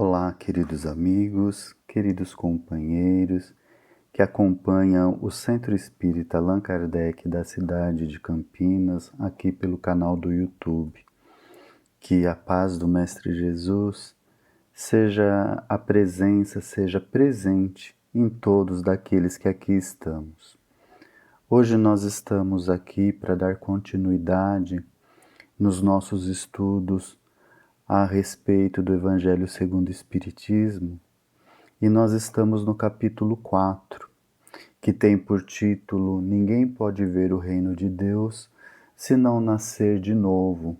Olá, queridos amigos, queridos companheiros que acompanham o Centro Espírita Allan Kardec da cidade de Campinas, aqui pelo canal do YouTube. Que a paz do Mestre Jesus seja presente em todos daqueles que aqui estamos. Hoje nós estamos aqui para dar continuidade nos nossos estudos a respeito do Evangelho segundo o Espiritismo, e nós estamos no capítulo 4, que tem por título Ninguém pode ver o reino de Deus se não nascer de novo.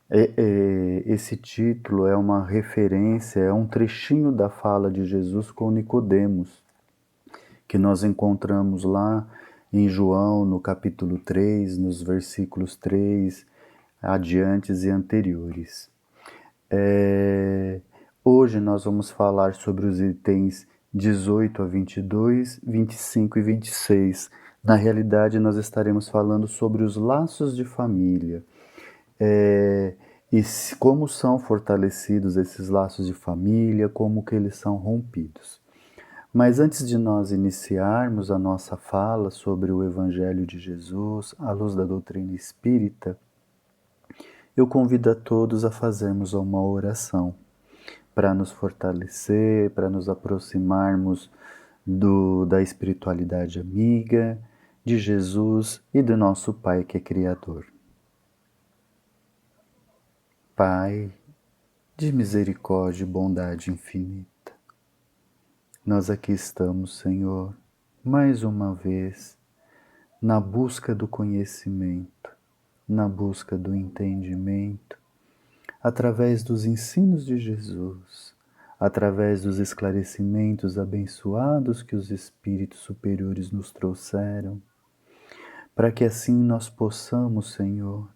Esse título é uma referência, é um trechinho da fala de Jesus com Nicodemos, que nós encontramos lá em João, no capítulo 3, nos versículos 3 adiantes e anteriores. Hoje nós vamos falar sobre os itens 18 a 22, 25 e 26. Na realidade, nós estaremos falando sobre os laços de família e como são fortalecidos esses laços de família, como que eles são rompidos. Mas antes de nós iniciarmos a nossa fala sobre o Evangelho de Jesus, à luz da doutrina espírita, eu convido a todos a fazermos uma oração para nos fortalecer, para nos aproximarmos da espiritualidade amiga, de Jesus e do nosso Pai que é Criador. Pai de misericórdia e bondade infinita, nós aqui estamos, Senhor, mais uma vez, na busca do conhecimento, na busca do entendimento, através dos ensinos de Jesus, através dos esclarecimentos abençoados que os Espíritos superiores nos trouxeram, para que assim nós possamos, Senhor,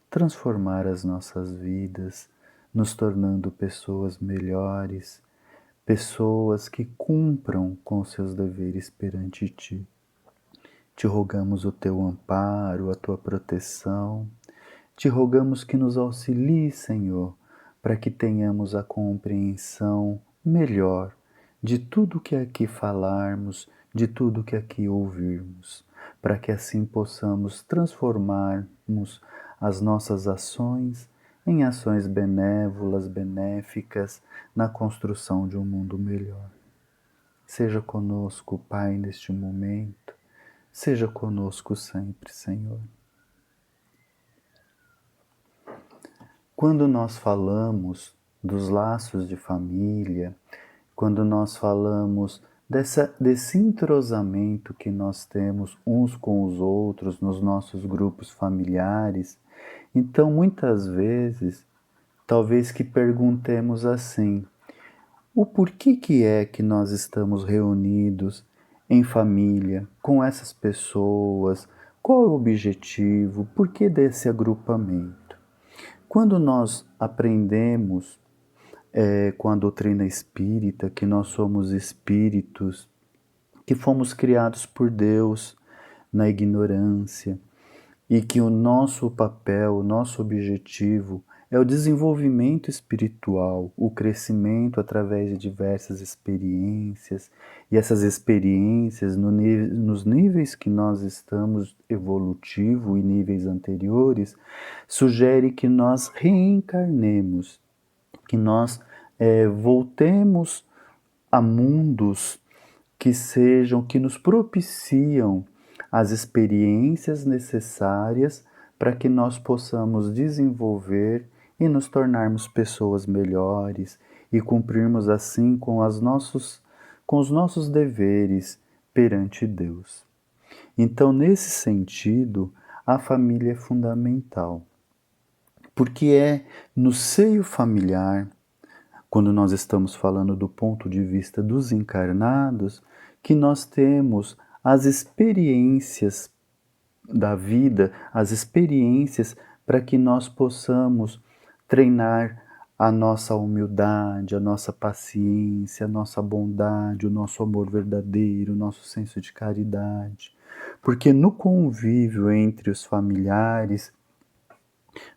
transformar as nossas vidas, nos tornando pessoas melhores, pessoas que cumpram com seus deveres perante Ti. Te rogamos o Teu amparo, a Tua proteção. Te rogamos que nos auxilie, Senhor, para que tenhamos a compreensão melhor de tudo que aqui falarmos, de tudo que aqui ouvirmos, para que assim possamos transformarmos as nossas ações em ações benévolas, benéficas, na construção de um mundo melhor. Seja conosco, Pai, neste momento, seja conosco sempre, Senhor. Quando nós falamos dos laços de família, quando nós falamos desse entrosamento que nós temos uns com os outros nos nossos grupos familiares, então muitas vezes, talvez que perguntemos assim: o porquê que é que nós estamos reunidos em família com essas pessoas? Qual é o objetivo? Por que desse agrupamento? Quando nós aprendemos com a doutrina espírita que nós somos espíritos, que fomos criados por Deus na ignorância e que o nosso papel, o nosso objetivo é o desenvolvimento espiritual, o crescimento através de diversas experiências, e essas experiências nos níveis que nós estamos evolutivo e níveis anteriores, sugere que nós reencarnemos, que nós voltemos a mundos que nos propiciam as experiências necessárias para que nós possamos desenvolver e nos tornarmos pessoas melhores e cumprirmos assim com os nossos deveres perante Deus. Então, nesse sentido, a família é fundamental, porque é no seio familiar, quando nós estamos falando do ponto de vista dos encarnados, que nós temos as experiências da vida, as experiências para que nós possamos treinar a nossa humildade, a nossa paciência, a nossa bondade, o nosso amor verdadeiro, o nosso senso de caridade. Porque no convívio entre os familiares,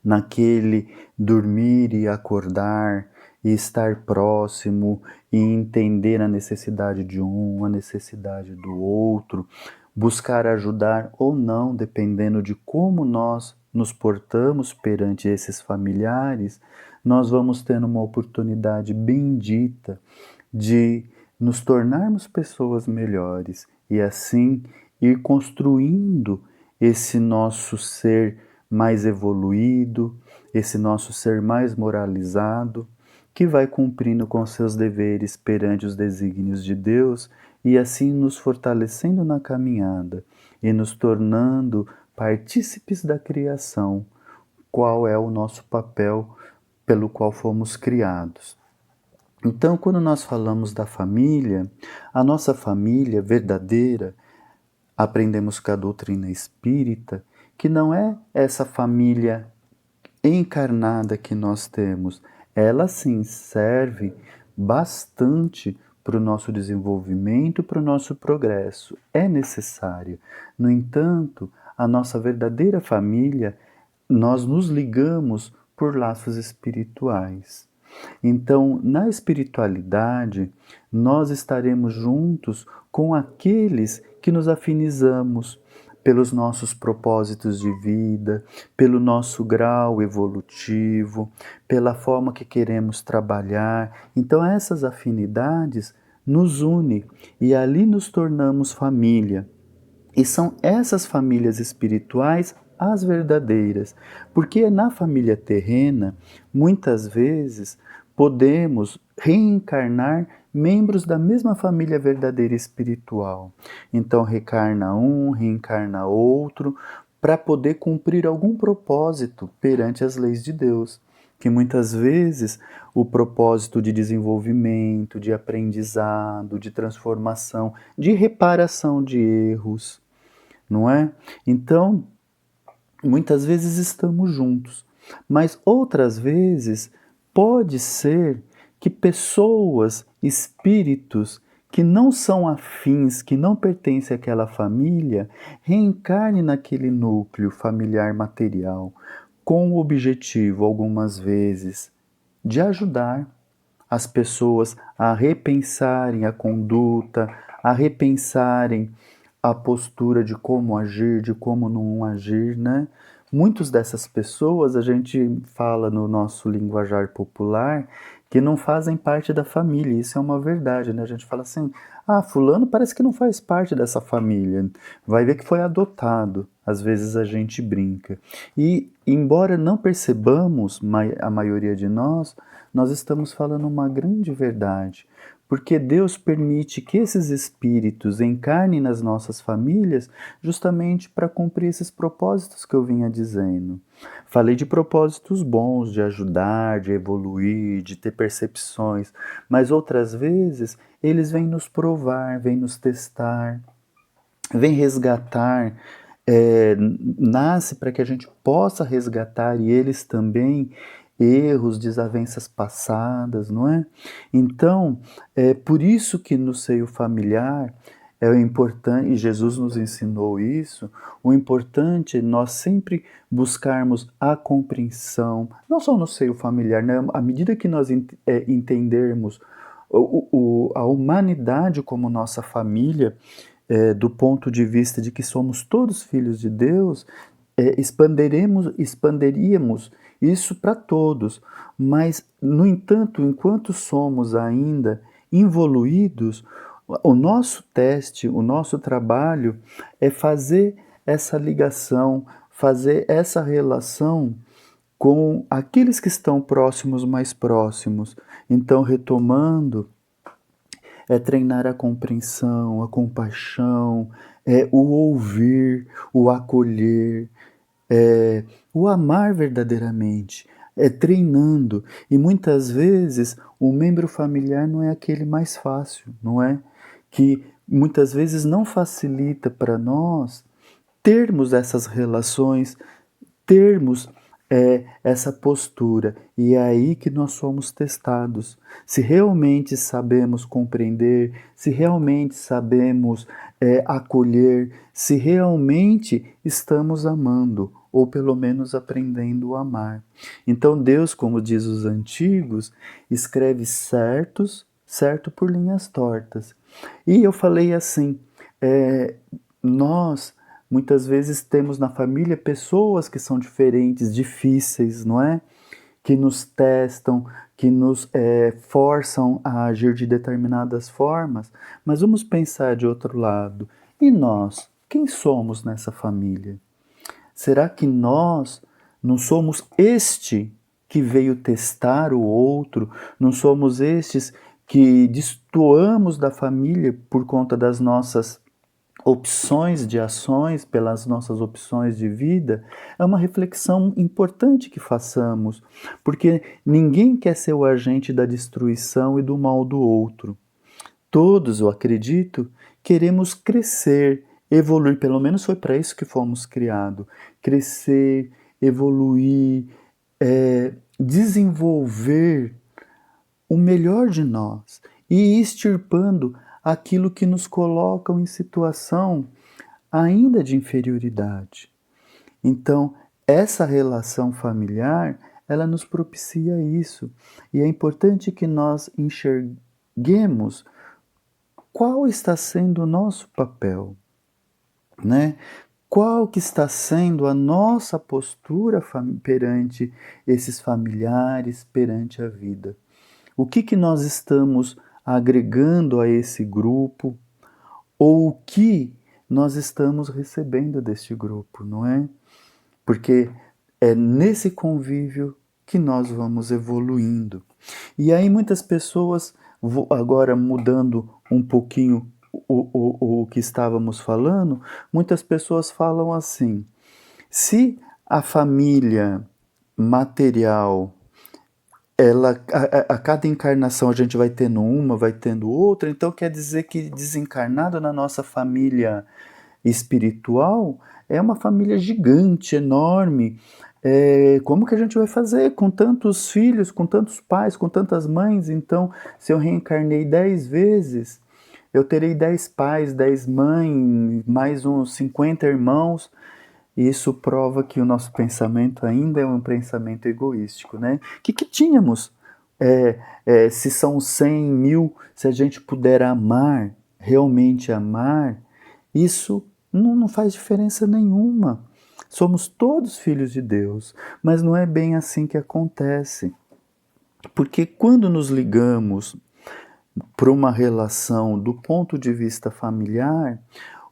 naquele dormir e acordar, e estar próximo e entender a necessidade de um, a necessidade do outro, buscar ajudar ou não, dependendo de como nós nos portamos perante esses familiares, nós vamos tendo uma oportunidade bendita de nos tornarmos pessoas melhores e assim ir construindo esse nosso ser mais evoluído, esse nosso ser mais moralizado, que vai cumprindo com seus deveres perante os desígnios de Deus e assim nos fortalecendo na caminhada e nos tornando partícipes da criação, qual é o nosso papel pelo qual fomos criados. Então, quando nós falamos da família, a nossa família verdadeira, aprendemos com a doutrina espírita, que não é essa família encarnada que nós temos. Ela sim serve bastante para o nosso desenvolvimento, para o nosso progresso. É necessária. No entanto, a nossa verdadeira família, nós nos ligamos por laços espirituais. Então, na espiritualidade, nós estaremos juntos com aqueles que nos afinizamos pelos nossos propósitos de vida, pelo nosso grau evolutivo, pela forma que queremos trabalhar. Então, essas afinidades nos unem e ali nos tornamos família. E são essas famílias espirituais as verdadeiras, porque na família terrena, muitas vezes, podemos reencarnar membros da mesma família verdadeira espiritual. Então, reencarna um, reencarna outro, para poder cumprir algum propósito perante as leis de Deus. Que muitas vezes o propósito de desenvolvimento, de aprendizado, de transformação, de reparação de erros, não é? Então, muitas vezes estamos juntos, mas outras vezes pode ser que pessoas, espíritos que não são afins, que não pertencem àquela família, reencarnem naquele núcleo familiar material, com o objetivo, algumas vezes, de ajudar as pessoas a repensarem a conduta, a repensarem a postura de como agir, de como não agir, né? Muitas dessas pessoas, a gente fala no nosso linguajar popular, que não fazem parte da família, isso é uma verdade, né? A gente fala assim, ah, fulano parece que não faz parte dessa família, vai ver que foi adotado, às vezes a gente brinca. E, embora não percebamos, a maioria de nós estamos falando uma grande verdade, porque Deus permite que esses espíritos encarnem nas nossas famílias justamente para cumprir esses propósitos que eu vinha dizendo. Falei de propósitos bons, de ajudar, de evoluir, de ter percepções, mas outras vezes eles vêm nos provar, vêm nos testar, vêm resgatar, nasce para que a gente possa resgatar e eles também erros, desavenças passadas, não é? Então, é por isso que no seio familiar é o importante, e Jesus nos ensinou isso, o importante é nós sempre buscarmos a compreensão, não só no seio familiar, né? À medida que nós entendermos a humanidade como nossa família, do ponto de vista de que somos todos filhos de Deus, expandiríamos isso para todos. Mas, no entanto, enquanto somos ainda involuídos, o nosso teste, o nosso trabalho é fazer essa ligação, fazer essa relação com aqueles que estão próximos, mais próximos. Então, retomando, é treinar a compreensão, a compaixão, o ouvir, o acolher, o amar verdadeiramente, treinando. E muitas vezes o membro familiar não é aquele mais fácil, não é? Que muitas vezes não facilita para nós termos essas relações, termos essa postura. E é aí que nós somos testados. Se realmente sabemos compreender, se realmente sabemos acolher, se realmente estamos amando, ou pelo menos aprendendo a amar. Então Deus, como diz os antigos, escreve certo por linhas tortas. E eu falei assim, nós muitas vezes temos na família pessoas que são diferentes, difíceis, não é? Que nos testam, que nos forçam a agir de determinadas formas, mas vamos pensar de outro lado. E nós? Quem somos nessa família? Será que nós não somos este que veio testar o outro? Não somos estes que destoamos da família por conta das nossas opções de ações, pelas nossas opções de vida? É uma reflexão importante que façamos, porque ninguém quer ser o agente da destruição e do mal do outro. Todos, eu acredito, queremos crescer, evoluir, pelo menos foi para isso que fomos criados. Crescer, evoluir, desenvolver o melhor de nós e ir extirpando aquilo que nos coloca em situação ainda de inferioridade. Então, essa relação familiar, ela nos propicia isso. E é importante que nós enxerguemos qual está sendo o nosso papel, né? Qual que está sendo a nossa postura perante esses familiares, perante a vida? O que nós estamos agregando a esse grupo, ou o que nós estamos recebendo deste grupo, não é? Porque é nesse convívio que nós vamos evoluindo. E aí muitas pessoas, agora mudando um pouquinho o que estávamos falando, muitas pessoas falam assim: se a família material, ela, a cada encarnação a gente vai tendo uma, vai tendo outra, então quer dizer que desencarnado na nossa família espiritual é uma família gigante, enorme. Como que a gente vai fazer com tantos filhos, com tantos pais, com tantas mães? Então, se eu reencarnei 10 vezes, eu terei 10 pais, 10 mães, mais uns 50 irmãos. Isso prova que o nosso pensamento ainda é um pensamento egoístico, né? Que tínhamos? Se são 100, 1000, se a gente puder amar, realmente amar, isso não faz diferença nenhuma. Somos todos filhos de Deus, mas não é bem assim que acontece. Porque quando nos ligamos para uma relação do ponto de vista familiar,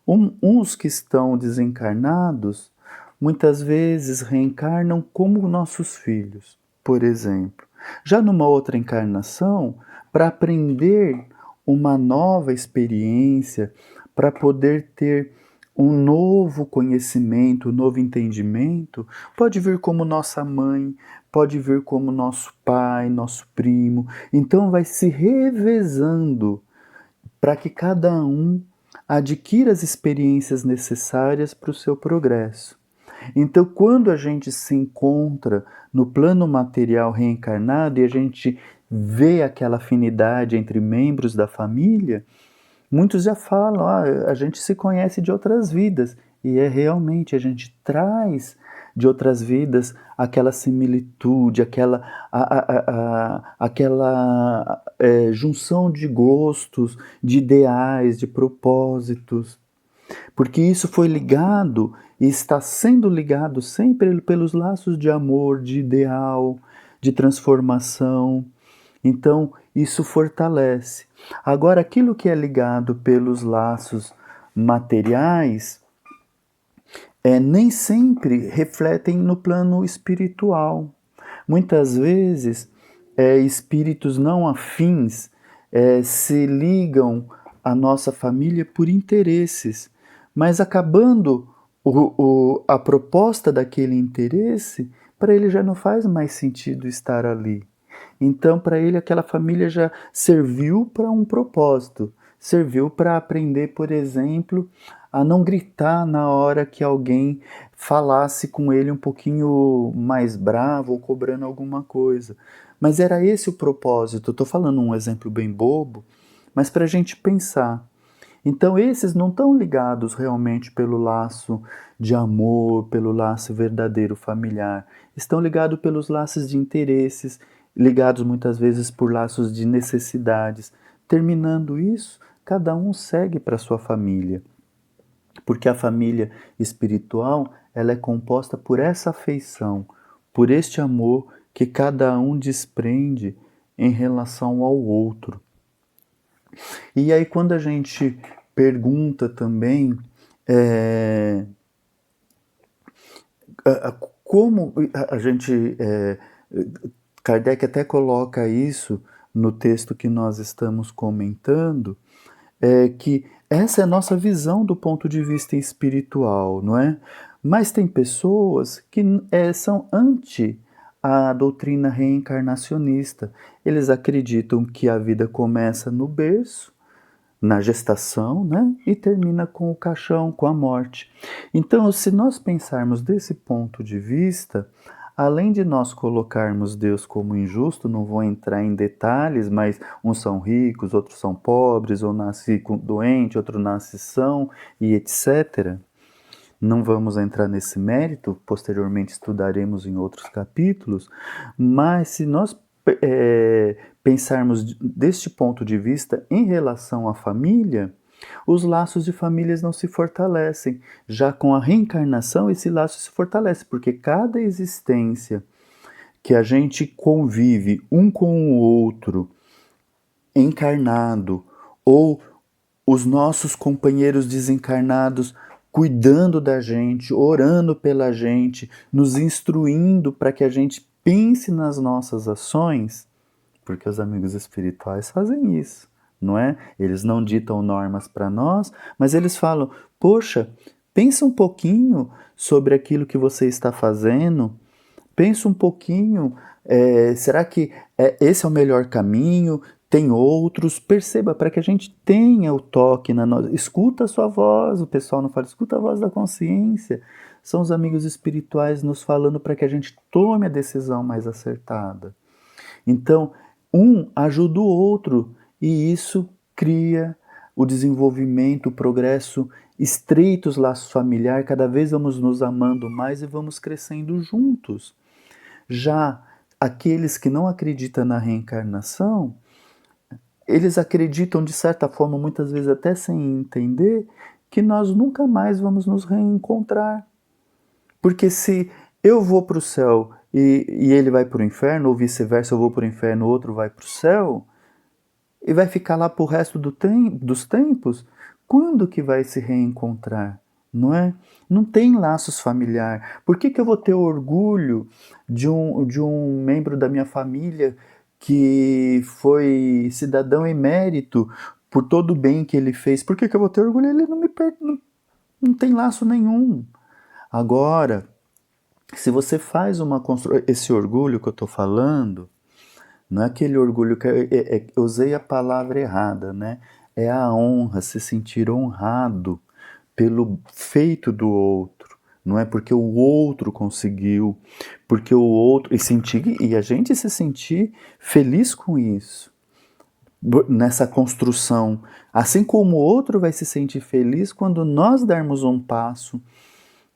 uns que estão desencarnados muitas vezes reencarnam como nossos filhos, por exemplo. Já numa outra encarnação, para aprender uma nova experiência, para poder ter um novo conhecimento, um novo entendimento, pode vir como nossa mãe, pode vir como nosso pai, nosso primo. Então vai se revezando para que cada um adquira as experiências necessárias para o seu progresso. Então, quando a gente se encontra no plano material reencarnado e a gente vê aquela afinidade entre membros da família, muitos já falam, a gente se conhece de outras vidas. E é realmente, a gente traz de outras vidas aquela similitude, aquela junção de gostos, de ideais, de propósitos. Porque isso foi ligado e está sendo ligado sempre pelos laços de amor, de ideal, de transformação. Então, isso fortalece. Agora, aquilo que é ligado pelos laços materiais, nem sempre refletem no plano espiritual. Muitas vezes, espíritos não afins se ligam à nossa família por interesses, mas acabando a proposta daquele interesse, para ele já não faz mais sentido estar ali. Então, para ele, aquela família já serviu para um propósito. Serviu para aprender, por exemplo, a não gritar na hora que alguém falasse com ele um pouquinho mais bravo ou cobrando alguma coisa. Mas era esse o propósito. Estou falando um exemplo bem bobo, mas para a gente pensar. Então esses não estão ligados realmente pelo laço de amor, pelo laço verdadeiro familiar. Estão ligados pelos laços de interesses, ligados muitas vezes por laços de necessidades. Terminando isso, cada um segue para sua família. Porque a família espiritual, ela é composta por essa afeição, por este amor que cada um desprende em relação ao outro. E aí quando a gente pergunta também como a gente Kardec até coloca isso no texto que nós estamos comentando, que essa é a nossa visão do ponto de vista espiritual, não é? Mas tem pessoas que são anti a doutrina reencarnacionista. Eles acreditam que a vida começa no berço, na gestação, né? E termina com o caixão, com a morte. Então, se nós pensarmos desse ponto de vista, além de nós colocarmos Deus como injusto, não vou entrar em detalhes, mas uns são ricos, outros são pobres, ou nasce doente, outro nasce são, e etc. Não vamos entrar nesse mérito, posteriormente estudaremos em outros capítulos, mas se nós pensarmos deste ponto de vista em relação à família, os laços de famílias não se fortalecem. Já com a reencarnação, esse laço se fortalece, porque cada existência que a gente convive um com o outro, encarnado, ou os nossos companheiros desencarnados cuidando da gente, orando pela gente, nos instruindo para que a gente pense nas nossas ações, porque os amigos espirituais fazem isso, não é? Eles não ditam normas para nós, mas eles falam: poxa, pensa um pouquinho sobre aquilo que você está fazendo, pensa um pouquinho, será que esse é o melhor caminho? Tem outros, perceba, para que a gente tenha o toque na nossa. Escuta a sua voz, o pessoal não fala, escuta a voz da consciência. São os amigos espirituais nos falando para que a gente tome a decisão mais acertada. Então, um ajuda o outro e isso cria o desenvolvimento, o progresso, estreitos laços familiares, cada vez vamos nos amando mais e vamos crescendo juntos. Já aqueles que não acreditam na reencarnação, eles acreditam de certa forma, muitas vezes até sem entender, que nós nunca mais vamos nos reencontrar. Porque se eu vou para o céu e ele vai para o inferno, ou vice-versa, eu vou para o inferno, o outro vai para o céu, e vai ficar lá para o resto dos tempos, quando que vai se reencontrar? Não é? Não tem laços familiar. Por que eu vou ter orgulho de um membro da minha família que foi cidadão emérito por todo o bem que ele fez? Por que eu vou ter orgulho? Ele não tem laço nenhum. Agora, se você faz esse orgulho que eu estou falando, não é aquele orgulho que eu usei a palavra errada, né? É a honra, se sentir honrado pelo feito do outro. Não é porque o outro conseguiu, porque o outro e a gente se sentir feliz com isso, nessa construção, assim como o outro vai se sentir feliz quando nós dermos um passo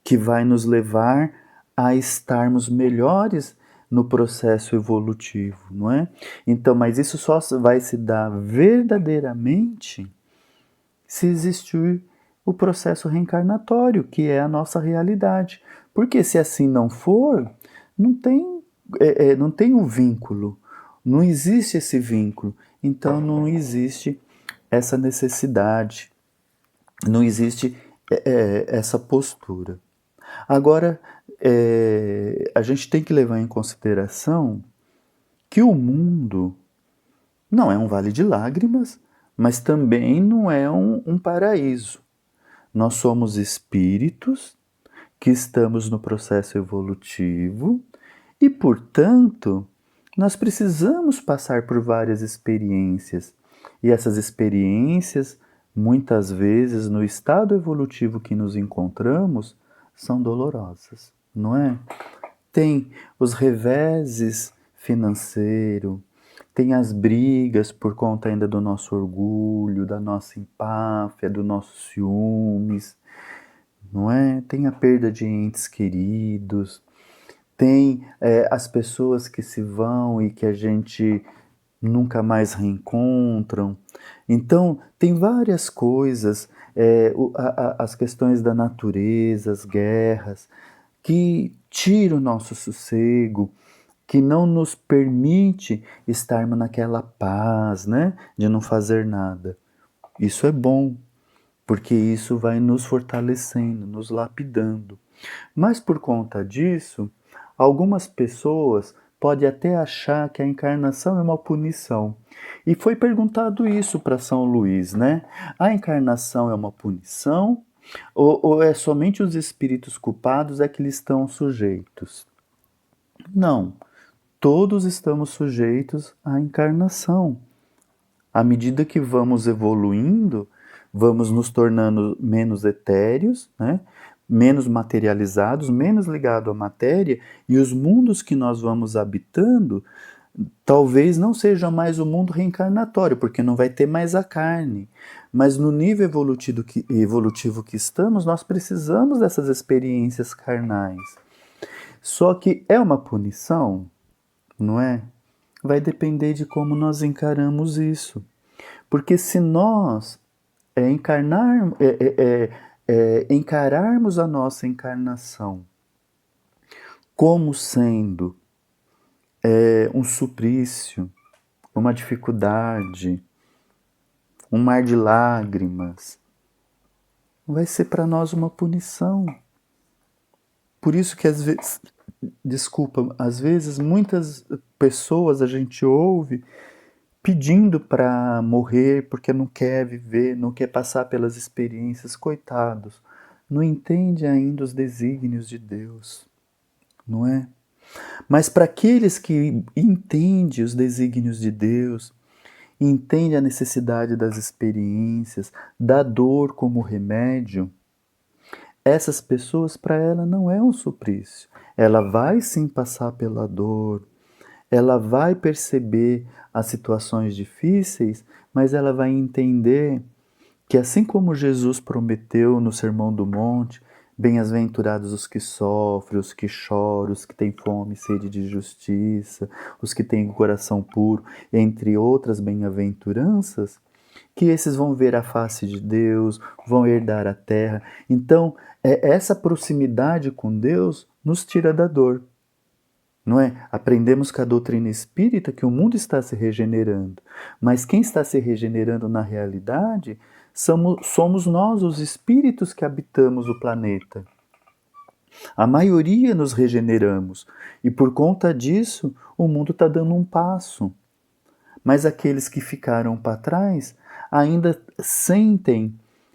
que vai nos levar a estarmos melhores no processo evolutivo, não é? Então, mas isso só vai se dar verdadeiramente se existir o processo reencarnatório, que é a nossa realidade. Porque se assim não for, não tem um vínculo, não existe esse vínculo, então não existe essa necessidade, não existe essa postura. Agora, a gente tem que levar em consideração que o mundo não é um vale de lágrimas, mas também não é um paraíso. Nós somos espíritos que estamos no processo evolutivo e, portanto, nós precisamos passar por várias experiências. E essas experiências, muitas vezes, no estado evolutivo que nos encontramos, são dolorosas, não é? Tem os reveses financeiros, tem as brigas por conta ainda do nosso orgulho, da nossa empáfia, do nosso ciúmes, não é? Tem a perda de entes queridos, tem as pessoas que se vão e que a gente nunca mais reencontram. Então, tem várias coisas, as questões da natureza, as guerras, que tiram o nosso sossego, que não nos permite estarmos naquela paz, né, de não fazer nada. Isso é bom, porque isso vai nos fortalecendo, nos lapidando. Mas por conta disso, algumas pessoas podem até achar que a encarnação é uma punição. E foi perguntado isso para São Luís, né? A encarnação é uma punição ou é somente os espíritos culpados é que lhe estão sujeitos? Não, todos estamos sujeitos à encarnação. À medida que vamos evoluindo, vamos nos tornando menos etéreos, né? Menos materializados, menos ligados à matéria, e os mundos que nós vamos habitando talvez não seja mais o mundo reencarnatório, porque não vai ter mais a carne. Mas no nível evolutivo que estamos, nós precisamos dessas experiências carnais. Só que é uma punição, não é? Vai depender de como nós encaramos isso. Porque se nós encararmos a nossa encarnação como sendo um suplício, uma dificuldade, um mar de lágrimas, vai ser para nós uma punição. Por isso que às vezes, desculpa, às vezes muitas pessoas a gente ouve pedindo para morrer porque não quer viver, não quer passar pelas experiências, coitados. Não entende ainda os desígnios de Deus, não é? Mas para aqueles que entendem os desígnios de Deus, entendem a necessidade das experiências, da dor como remédio, essas pessoas, para ela, não é um suplício. Ela vai sim passar pela dor, ela vai perceber as situações difíceis, mas ela vai entender que assim como Jesus prometeu no Sermão do Monte, bem-aventurados os que sofrem, os que choram, os que têm fome e sede de justiça, os que têm o coração puro, entre outras bem-aventuranças, que esses vão ver a face de Deus, vão herdar a terra. Então, essa proximidade com Deus nos tira da dor. Não é? Aprendemos com a doutrina espírita que o mundo está se regenerando, mas quem está se regenerando na realidade somos nós, os espíritos que habitamos o planeta. A maioria nos regeneramos e por conta disso o mundo está dando um passo. Mas aqueles que ficaram para trás ainda sentem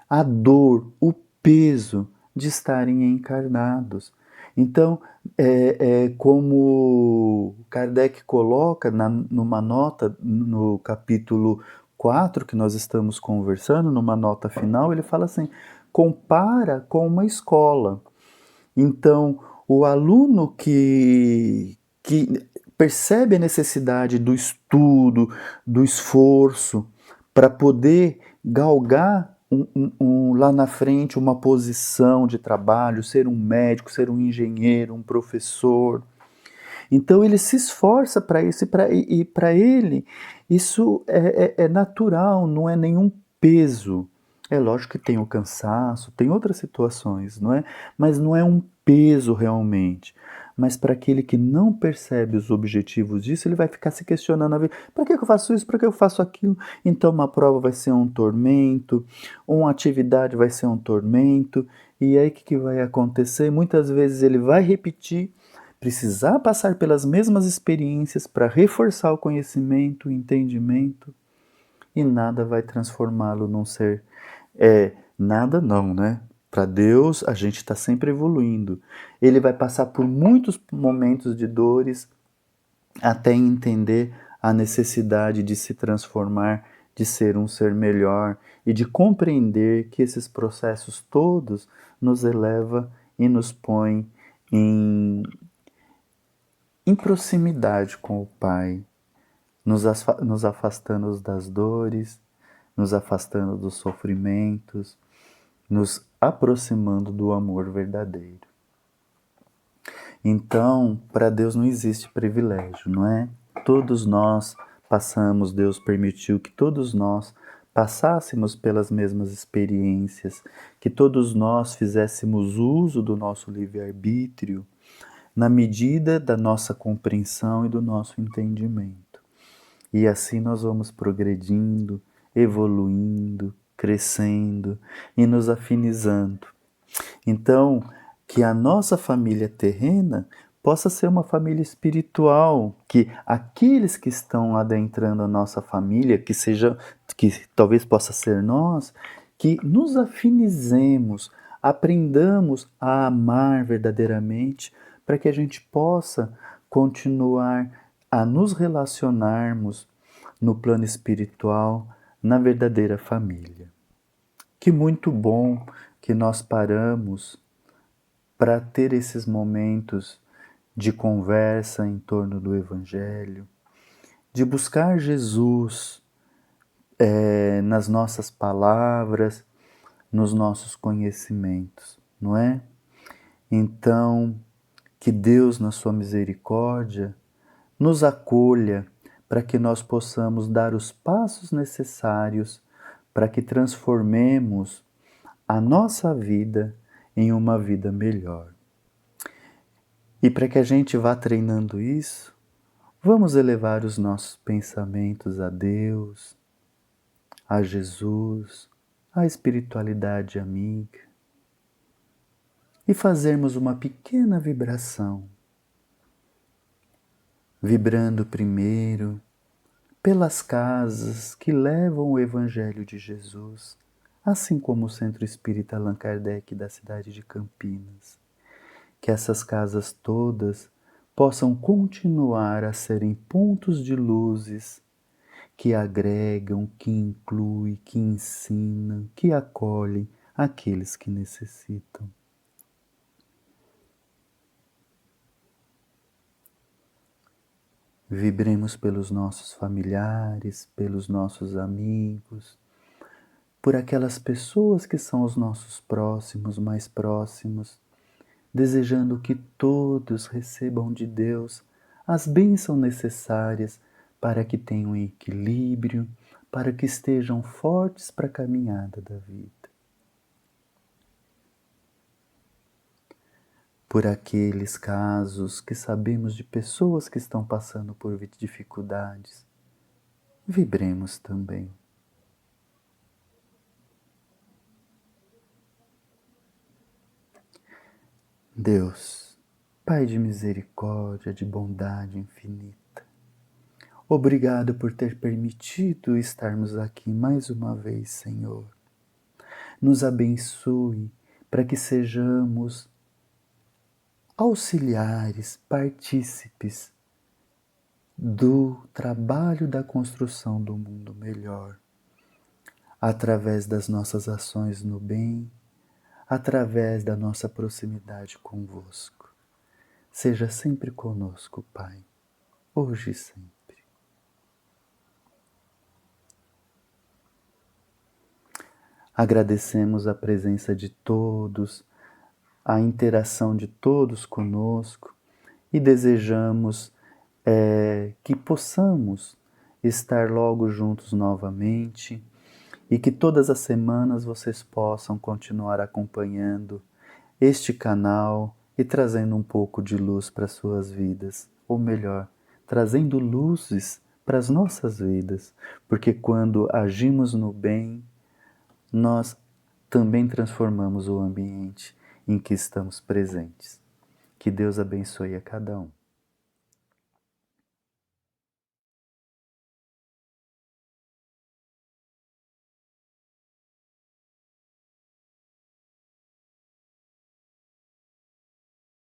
a dor, o peso de estarem encarnados. Então, como Kardec coloca numa nota, no capítulo 4 que nós estamos conversando, numa nota final, ele fala assim: compara com uma escola. Então, o aluno que percebe a necessidade do estudo, do esforço, para poder galgar lá na frente uma posição de trabalho, ser um médico, ser um engenheiro, um professor. Então ele se esforça para isso e para ele isso é natural, não é nenhum peso. É lógico que tem o cansaço, tem outras situações, não é? Mas não é um peso realmente. Mas para aquele que não percebe os objetivos disso, ele vai ficar se questionando a vida. Para que eu faço isso? Para que eu faço aquilo? Então uma prova vai ser um tormento, uma atividade vai ser um tormento. E aí o que vai acontecer? Muitas vezes ele vai repetir, precisar passar pelas mesmas experiências para reforçar o conhecimento, o entendimento, e nada vai transformá-lo num ser. Nada não, né? Para Deus, a gente está sempre evoluindo. Ele vai passar por muitos momentos de dores até entender a necessidade de se transformar, de ser um ser melhor e de compreender que esses processos todos nos eleva e nos põe em proximidade com o Pai. nos afastando das dores, nos afastando dos sofrimentos, nos aproximando do amor verdadeiro. Então, para Deus não existe privilégio, não é? Todos nós passamos, Deus permitiu que todos nós passássemos pelas mesmas experiências, que todos nós fizéssemos uso do nosso livre-arbítrio na medida da nossa compreensão e do nosso entendimento. E assim nós vamos progredindo, evoluindo, crescendo e nos afinizando. Então, que a nossa família terrena possa ser uma família espiritual, que aqueles que estão adentrando a nossa família, que talvez possa ser nós, que nos afinizemos, aprendamos a amar verdadeiramente, para que a gente possa continuar a nos relacionarmos no plano espiritual, na verdadeira família. Que muito bom que nós paramos para ter esses momentos de conversa em torno do Evangelho, de buscar Jesus nas nossas palavras, nos nossos conhecimentos, não é? Então, que Deus, na sua misericórdia, nos acolha para que nós possamos dar os passos necessários para que transformemos a nossa vida em uma vida melhor. E para que a gente vá treinando isso, vamos elevar os nossos pensamentos a Deus, a Jesus, à espiritualidade amiga e fazermos uma pequena vibração, vibrando primeiro pelas casas que levam o Evangelho de Jesus, assim como o Centro Espírita Allan Kardec da cidade de Campinas. Que essas casas todas possam continuar a serem pontos de luzes que agregam, que incluem, que ensinam, que acolhem aqueles que necessitam. Vibremos pelos nossos familiares, pelos nossos amigos, por aquelas pessoas que são os nossos próximos, mais próximos, desejando que todos recebam de Deus as bênçãos necessárias para que tenham equilíbrio, para que estejam fortes para a caminhada da vida. Por aqueles casos que sabemos de pessoas que estão passando por dificuldades, vibremos também. Deus, Pai de misericórdia, de bondade infinita, obrigado por ter permitido estarmos aqui mais uma vez, Senhor. Nos abençoe para que sejamos auxiliares, partícipes do trabalho da construção do mundo melhor, através das nossas ações no bem, através da nossa proximidade convosco. Seja sempre conosco, Pai, hoje e sempre. Agradecemos a presença de todos, a interação de todos conosco e desejamos que possamos estar logo juntos novamente e que todas as semanas vocês possam continuar acompanhando este canal e trazendo um pouco de luz para as suas vidas, ou melhor, trazendo luzes para as nossas vidas, porque quando agimos no bem, nós também transformamos o ambiente em que estamos presentes. Que Deus abençoe a cada um.